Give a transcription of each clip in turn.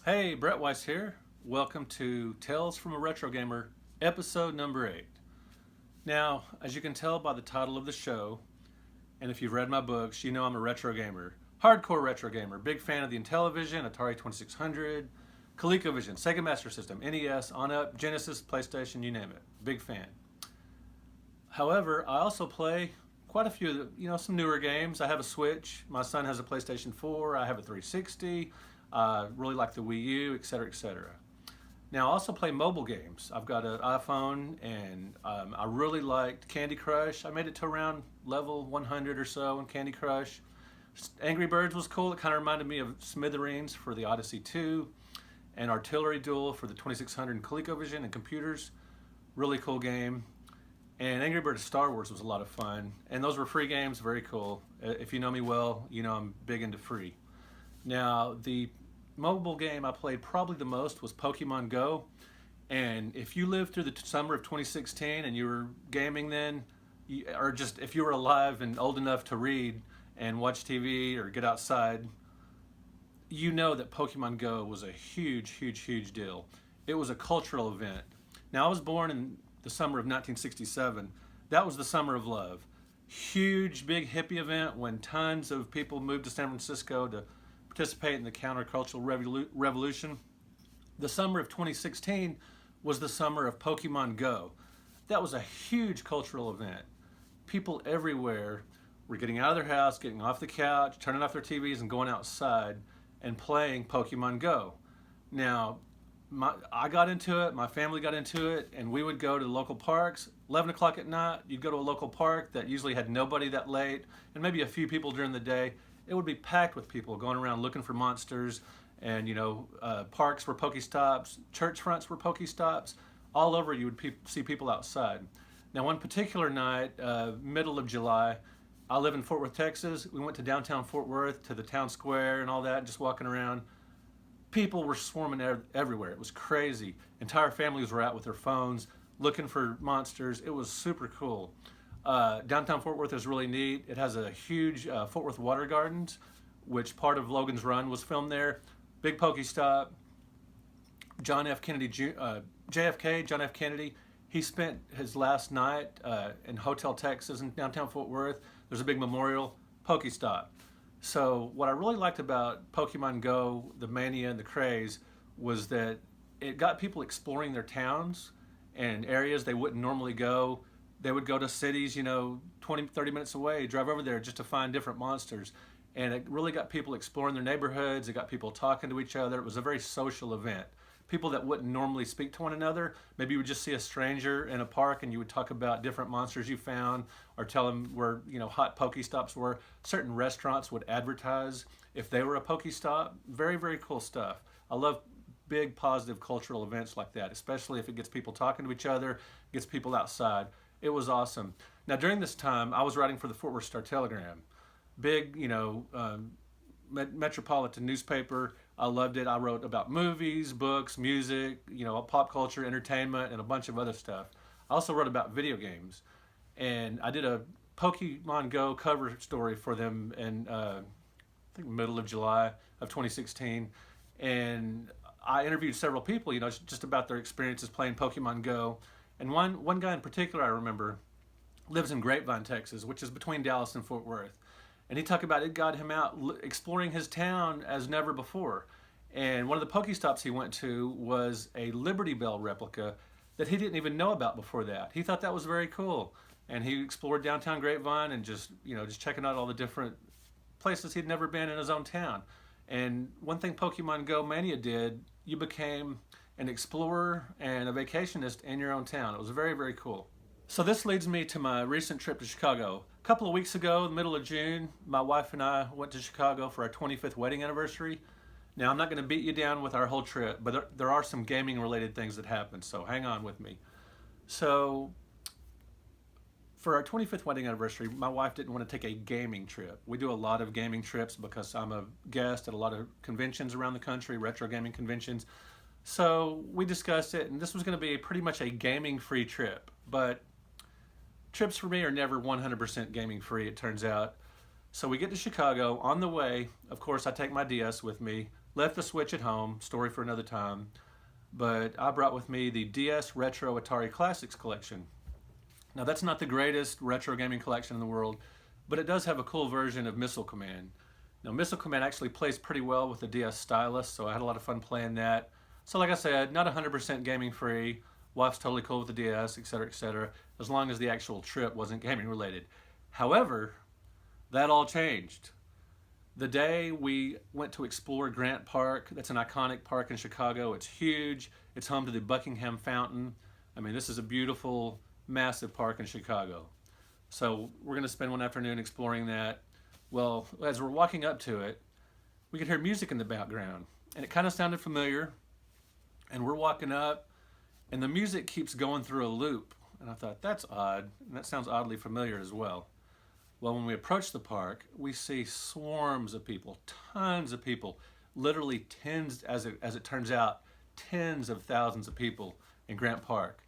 Hey, Brett Weiss here. Welcome to Tales from a Retro Gamer, episode number 8. Now, as you can tell by the title of the show, and if you've read my books, you know I'm a retro gamer. Hardcore retro gamer. Big fan of the Intellivision, Atari 2600, ColecoVision, Sega Master System, NES, on up, Genesis, PlayStation, you name it. Big fan. However, I also play quite a few of some newer games. I have a Switch. My son has a PlayStation 4. I have a 360. Really like the Wii U, etc., etc. Now, I also play mobile games. I've got an iPhone, and I really liked Candy Crush. I made it to around level 100 or so in Candy Crush. Angry Birds was cool. It kind of reminded me of Smithereens for the Odyssey 2, and Artillery Duel for the 2600 and ColecoVision and computers. Really cool game. And Angry Birds Star Wars was a lot of fun. And those were free games, very cool. If you know me well, you know I'm big into free. Now, the mobile game I played probably the most was Pokemon Go. And if you lived through the summer of 2016 and you were gaming then, or just if you were alive and old enough to read and watch TV or get outside, you know that Pokemon Go was a huge, huge, huge deal. It was a cultural event. Now, I was born in the summer of 1967. That was the summer of love. Huge, big hippie event when tons of people moved to San Francisco to participate in the countercultural revolution. The summer of 2016 was the summer of Pokemon Go. That was a huge cultural event. People everywhere were getting out of their house, getting off the couch, turning off their TVs and going outside and playing Pokemon Go. Now, I got into it, my family got into it, and we would go to local parks. 11 o'clock at night, you'd go to a local park that usually had nobody that late, and maybe a few people during the day. It would be packed with people going around looking for monsters, and parks were Pokestops, church fronts were Pokestops. All over you would see people outside. Now, one particular night, middle of July, I live in Fort Worth, Texas. We went to downtown Fort Worth to the town square and all that, just walking around. People were swarming everywhere. It was crazy. Entire families were out with their phones looking for monsters. It was super cool. Downtown Fort Worth is really neat. It has a huge Fort Worth Water Gardens, which part of Logan's Run was filmed there. Big Pokestop. JFK, John F. Kennedy, he spent his last night in Hotel Texas in downtown Fort Worth. There's a big memorial, Pokestop. So what I really liked about Pokemon Go, the mania and the craze, was that it got people exploring their towns and areas they wouldn't normally go. They would go to cities, 20, 30 minutes away, drive over there just to find different monsters. And it really got people exploring their neighborhoods. It got people talking to each other. It was a very social event. People that wouldn't normally speak to one another, maybe you would just see a stranger in a park and you would talk about different monsters you found or tell them where hot Pokestops were. Certain restaurants would advertise if they were a Pokestop. Very, very cool stuff. I love big positive cultural events like that, especially if it gets people talking to each other, gets people outside. It was awesome. Now, during this time, I was writing for the Fort Worth Star-Telegram. Big, metropolitan newspaper. I loved it. I wrote about movies, books, music, pop culture, entertainment, and a bunch of other stuff. I also wrote about video games, and I did a Pokemon Go cover story for them in I think middle of July of 2016, and I interviewed several people, just about their experiences playing Pokemon Go, and one guy in particular I remember lives in Grapevine, Texas, which is between Dallas and Fort Worth. And he talked about it got him out exploring his town as never before. And one of the Pokestops he went to was a Liberty Bell replica that he didn't even know about before that. He thought that was very cool. And he explored downtown Grapevine and just checking out all the different places he'd never been in his own town. And one thing Pokemon Go Mania did, you became an explorer and a vacationist in your own town. It was very, very cool. So this leads me to my recent trip to Chicago. A couple of weeks ago, the middle of June, my wife and I went to Chicago for our 25th wedding anniversary. Now, I'm not going to beat you down with our whole trip, but there are some gaming-related things that happened, so hang on with me. So, for our 25th wedding anniversary, my wife didn't want to take a gaming trip. We do a lot of gaming trips because I'm a guest at a lot of conventions around the country, retro gaming conventions. So, we discussed it, and this was going to be pretty much a gaming-free trip, but trips for me are never 100% gaming free, it turns out. So we get to Chicago. On the way, of course, I take my DS with me, Left the Switch at home, story for another time. But I brought with me the DS Retro Atari Classics collection. Now, that's not the greatest retro gaming collection in the world, but it does have a cool version of Missile Command. Now, Missile Command actually plays pretty well with the DS stylus, so I had a lot of fun playing that. So like I said, not 100% gaming free. Wife's totally cool with the DS, etc., as long as the actual trip wasn't gaming related. However, that all changed. The day we went to explore Grant Park, that's an iconic park in Chicago. It's huge. It's home to the Buckingham Fountain. I mean, this is a beautiful, massive park in Chicago. So we're going to spend one afternoon exploring that. Well, as we're walking up to it, we could hear music in the background, and it kind of sounded familiar. And we're walking up, and the music keeps going through a loop. And I thought, that's odd, and that sounds oddly familiar as well. Well, when we approach the park, we see swarms of people, tons of people, literally tens, as it turns out, tens of thousands of people in Grant Park.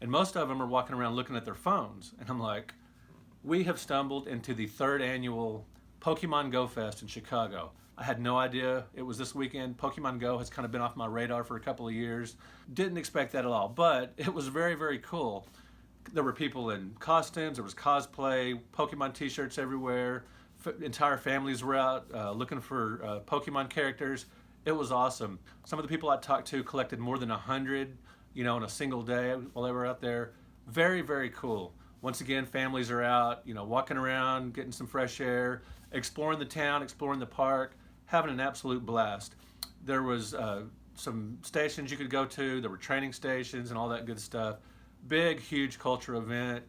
And most of them are walking around looking at their phones. And I'm like, we have stumbled into the third annual Pokemon Go Fest in Chicago. I had no idea it was this weekend. Pokemon Go has kind of been off my radar for a couple of years. Didn't expect that at all, but it was very, very cool. There were people in costumes, there was cosplay, Pokemon t-shirts everywhere. Entire families were out looking for Pokemon characters. It was awesome. Some of the people I talked to collected more than 100, in a single day while they were out there. Very, very cool. Once again, families are out, walking around, getting some fresh air, exploring the town, exploring the park, having an absolute blast. There was some stations you could go to. There were training stations and all that good stuff. Big, huge cultural event.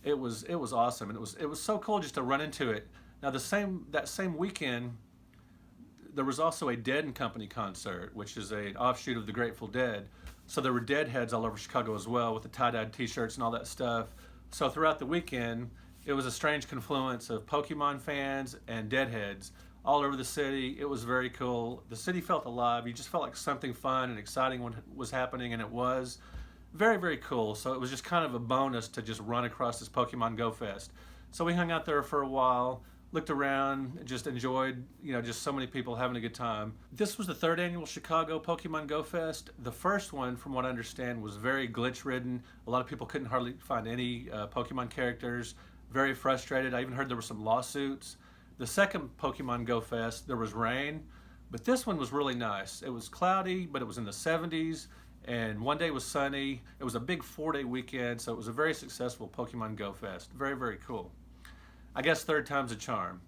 It was awesome, and it was so cool just to run into it. Now that same weekend, there was also a Dead and Company concert, which is an offshoot of the Grateful Dead. So there were Deadheads all over Chicago as well, with the tie-dyed t-shirts and all that stuff. So throughout the weekend, it was a strange confluence of Pokemon fans and Deadheads all over the city. It was very cool. The city felt alive. You just felt like something fun and exciting was happening, and it was. Very, very cool. So it was just kind of a bonus to just run across this Pokemon Go Fest. So we hung out there for a while, looked around, just enjoyed, just so many people having a good time. This was the third annual Chicago Pokemon Go Fest. The first one, from what I understand, was very glitch-ridden. A lot of people couldn't hardly find any Pokemon characters. Very frustrated. I even heard there were some lawsuits. The second Pokemon Go Fest, there was rain, but this one was really nice. It was cloudy, but it was in the 70s. And one day was sunny. It was a big 4-day weekend, so it was a very successful Pokemon Go Fest. Very, very cool. I guess third time's a charm.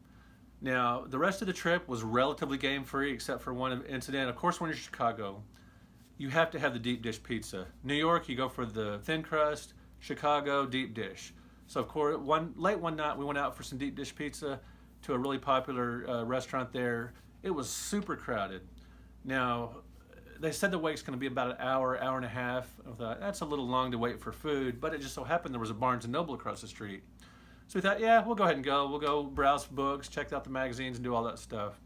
Now, the rest of the trip was relatively game-free, except for one incident. Of course, when you're in Chicago, you have to have the deep dish pizza. New York, you go for the thin crust. Chicago, deep dish. So, of course, late one night, we went out for some deep dish pizza to a really popular restaurant there. It was super crowded. Now, they said the wait's going to be about an hour and a half. I thought, that's a little long to wait for food, but it just so happened there was a Barnes & Noble across the street. So we thought, yeah, we'll go ahead and go. We'll go browse books, check out the magazines, and do all that stuff.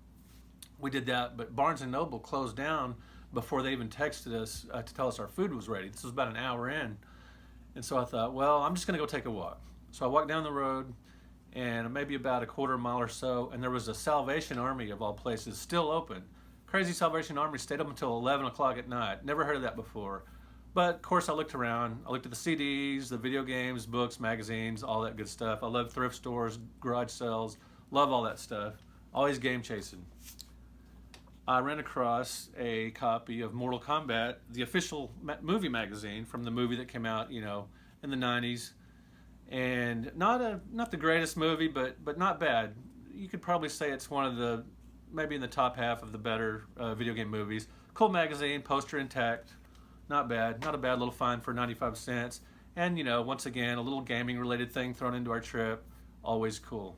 We did that, but Barnes & Noble closed down before they even texted us to tell us our food was ready. This was about an hour in. And so I thought, well, I'm just going to go take a walk. So I walked down the road, and maybe about a quarter mile or so, and there was a Salvation Army, of all places, still open. Crazy Salvation Army stayed up until 11 o'clock at night. Never heard of that before. But, of course, I looked around. I looked at the CDs, the video games, books, magazines, all that good stuff. I love thrift stores, garage sales. Love all that stuff. Always game chasing. I ran across a copy of Mortal Kombat, the official movie magazine from the movie that came out, in the 90s. And not the greatest movie, but not bad. You could probably say it's one of the, maybe in the top half of the better video game movies. Cool magazine, poster intact, not bad. Not a bad little find for 95 cents. And, once again, a little gaming related thing thrown into our trip. Always cool.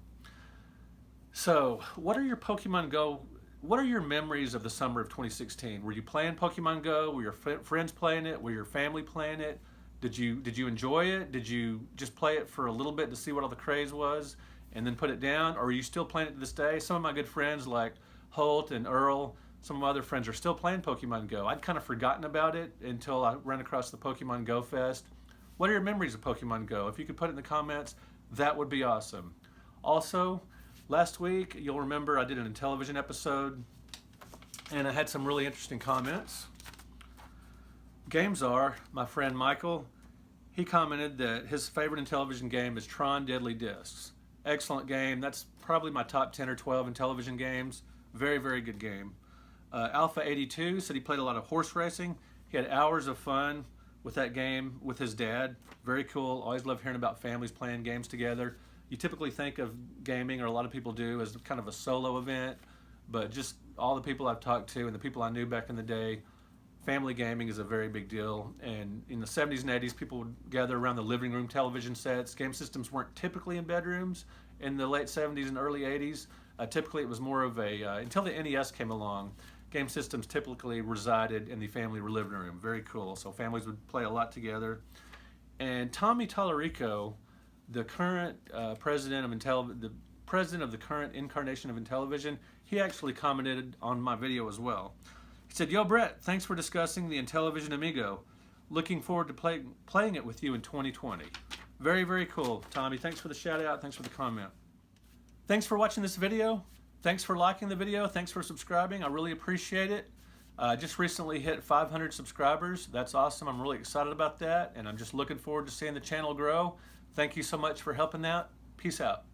So, what are your memories of the summer of 2016? Were you playing Pokemon Go? Were your friends playing it? Were your family playing it? Did you enjoy it? Did you just play it for a little bit to see what all the craze was and then put it down? Or are you still playing it to this day? Some of my good friends like Holt and Earl, some of my other friends are still playing Pokemon Go. I'd kind of forgotten about it until I ran across the Pokemon Go Fest. What are your memories of Pokemon Go? If you could put it in the comments, that would be awesome. Also, last week, you'll remember I did an Intellivision episode, And I had some really interesting comments. Games are, my friend Michael, he commented that his favorite Intellivision game is Tron Deadly Discs. Excellent game. That's probably my top 10 or 12 Intellivision games. Very, very good game. Alpha82 said he played a lot of horse racing. He had hours of fun with that game with his dad. Very cool. Always love hearing about families playing games together. You typically think of gaming, or a lot of people do, as kind of a solo event, but just all the people I've talked to and the people I knew back in the day, family gaming is a very big deal. And in the 70s and 80s, people would gather around the living room television sets. Game systems weren't typically in bedrooms in the late 70s and early 80s. Typically it was more of a, until the NES came along, game systems typically resided in the family living room. Very cool. So families would play a lot together. And Tommy Tallarico, the current president of the current incarnation of Intellivision, he actually commented on my video as well. He said, "Yo, Brett, thanks for discussing the Intellivision Amigo. Looking forward to playing it with you in 2020. Very, very cool, Tommy. Thanks for the shout out. Thanks for the comment. Thanks for watching this video. Thanks for liking the video. Thanks for subscribing. I really appreciate it. Just recently hit 500 subscribers. That's awesome. I'm really excited about that, and I'm just looking forward to seeing the channel grow. Thank you so much for helping out. Peace out.